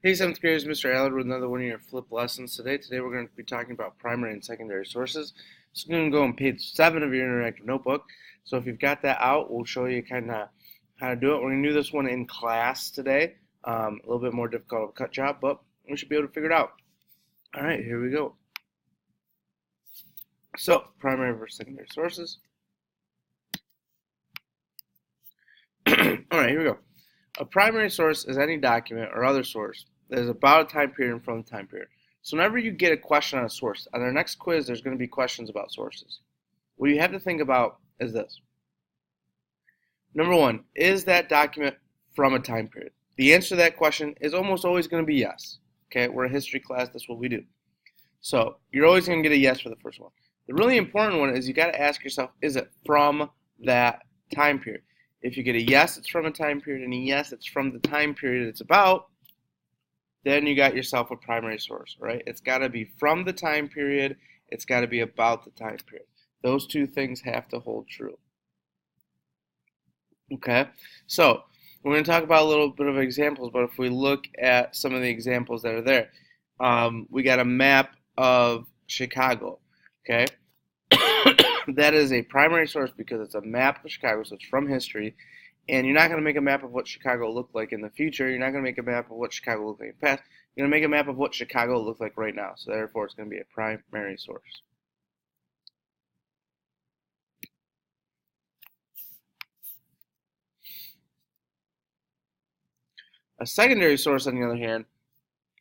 Hey, 7th graders, Mr. Allard with another one of your flip lessons today. Today we're going to be talking about primary and secondary sources. So I'm going to go on page 7 of your interactive notebook. So if you've got that out, we'll show you kind of how to do it. We're going to do this one in class today. A little bit more difficult of a cut job, but we should be able to figure it out. All right, here we go. So, primary versus secondary sources. All right, here we go. A primary source is any document or other source that is about a time period and from the time period. So whenever you get a question on a source, on our next quiz, there's going to be questions about sources. What you have to think about is this. Number one, is that document from a time period? The answer to that question is almost always going to be yes. Okay, we're a history class, that's what we do. So you're always going to get a yes for the first one. The really important one is you got to ask yourself, is it from that time period? If you get a yes, it's from a time period, and a yes, it's from the time period it's about, then you got yourself a primary source, right? It's got to be from the time period. It's got to be about the time period. Those two things have to hold true. Okay, so we're going to talk about a little bit of examples, but if we look at some of the examples that are there, we got a map of Chicago, okay? That is a primary source because it's a map of Chicago, so it's from history. And you're not going to make a map of what Chicago looked like in the future. You're not going to make a map of what Chicago looked like in the past. You're going to make a map of what Chicago looks like right now. So therefore, it's going to be a primary source. A secondary source, on the other hand,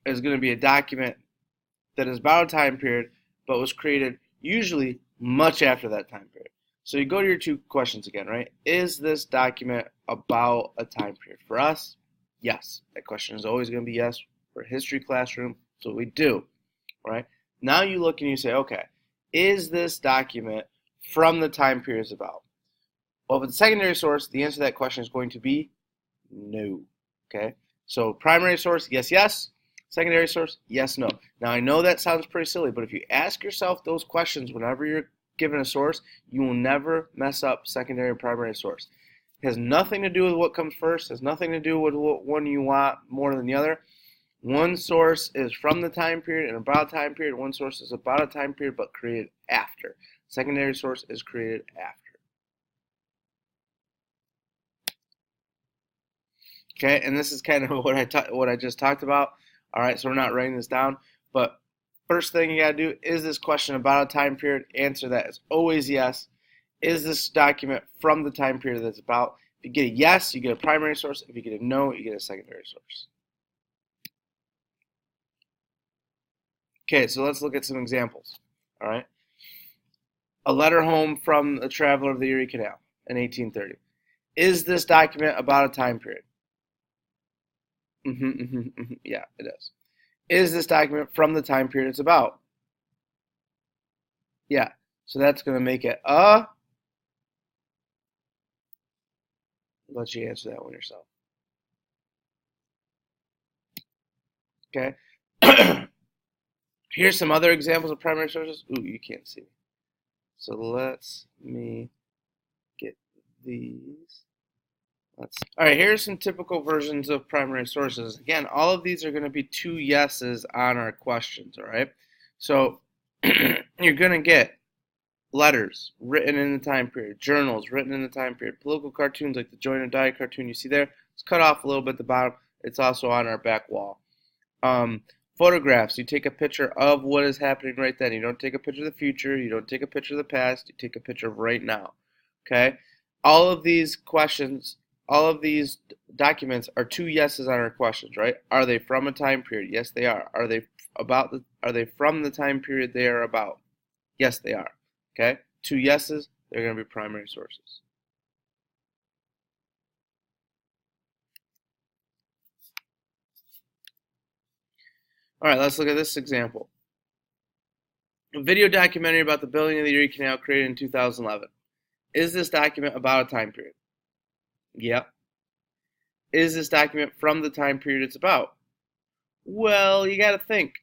is going to be a document that is about a time period, but was created usually much after that time period. So you go to your two questions again, right? Is this document about a time period? For us, yes. That question is always going to be yes. For a history classroom, that's what we do, right? Now you look and you say, okay, is this document from the time period it's about? Well, if it's a secondary source, the answer to that question is going to be no, okay? So primary source, yes, yes. Secondary source, yes, no. Now, I know that sounds pretty silly, but if you ask yourself those questions whenever you're given a source, you will never mess up secondary and primary source. It has nothing to do with what comes first. It has nothing to do with what one you want more than the other. One source is from the time period and about a time period. One source is about a time period but created after. Secondary source is created after. Okay, and this is kind of what I just talked about. All right, so we're not writing this down, but first thing you got to do, is this question about a time period? Answer that is always yes. Is this document from the time period that it's about? If you get a yes, you get a primary source. If you get a no, you get a secondary source. Okay, so let's look at some examples. All right. A letter home from a traveler of the Erie Canal in 1830. Is this document about a time period? Yeah, it is. Is this document from the time period it's about? Yeah. So that's going to make it a. Let you answer that one yourself. Okay. Here's some other examples of primary sources. Ooh, you can't see. So let's me get these. All right, here's some typical versions of primary sources. Again, all of these are going to be two yeses on our questions, all right? So you're going to get letters written in the time period, journals written in the time period, political cartoons like the Join or Die cartoon you see there. It's cut off a little bit at the bottom. It's also on our back wall. Photographs, you take a picture of what is happening right then. You don't take a picture of the future. You don't take a picture of the past. You take a picture of right now, okay? All of these questions, all of these documents are two yeses on our questions, right? Are they from a time period? Yes, they are. Are they from the time period they are about? Yes, they are. Okay? Two yeses, they're going to be primary sources. All right, let's look at this example. A video documentary about the building of the Erie Canal created in 2011. Is this document about a time period? Yep. Is this document from the time period it's about? Well, you got to think.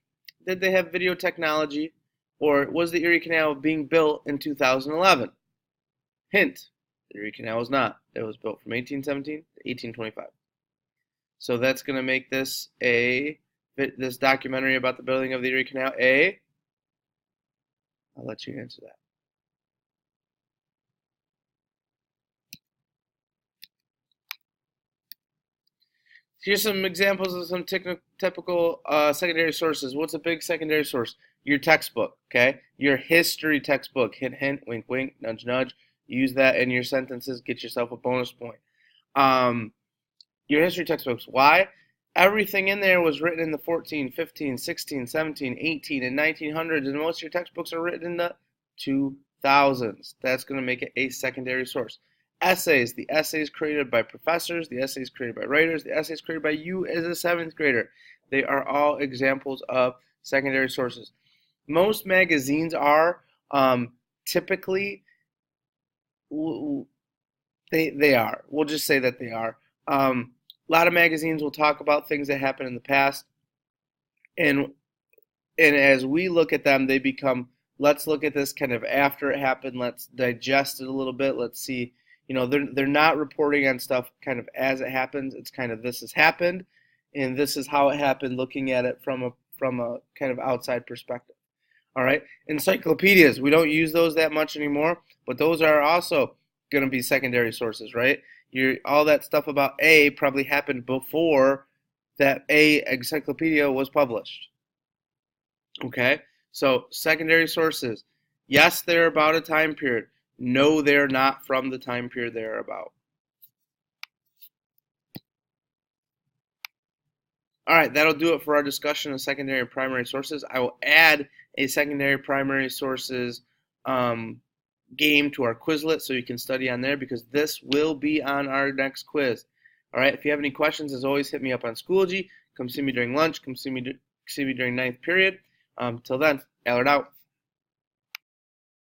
Did they have video technology, or was the Erie Canal being built in 2011? Hint, the Erie Canal was not. It was built from 1817 to 1825. So that's going to make this a this documentary about the building of the Erie Canal? A. I'll let you answer that. Here's some examples of some typical secondary sources. What's a big secondary source? Your textbook, okay? Your history textbook. Hint, hint, wink, wink, nudge, nudge. Use that in your sentences. Get yourself a bonus point. Your history textbooks. Why? Everything in there was written in the 14, 15, 16, 17, 18, and 1900s, and most of your textbooks are written in the 2000s. That's going to make it a secondary source. Essays. The essays created by professors, the essays created by writers, the essays created by you as a 7th grader. They are all examples of secondary sources. Most magazines are typically, they are. We'll just say that they are. A lot of magazines will talk about things that happened in the past, and as we look at them, they become, let's look at this kind of after it happened, let's digest it a little bit, let's see. They're not reporting on stuff kind of as it happens. It's kind of, this has happened, and this is how it happened, looking at it from a kind of outside perspective. All right, encyclopedias, we don't use those that much anymore, but those are also going to be secondary sources, right? All that stuff about A probably happened before that A encyclopedia was published. Okay, so secondary sources, yes, they're about a time period. No, they're not from the time period they're about. All right, that'll do it for our discussion of secondary and primary sources. I will add a secondary primary sources game to our Quizlet so you can study on there, because this will be on our next quiz. All right, if you have any questions, as always, hit me up on Schoology. Come see me during lunch. Come see me during 9th period. Till then, Allard out.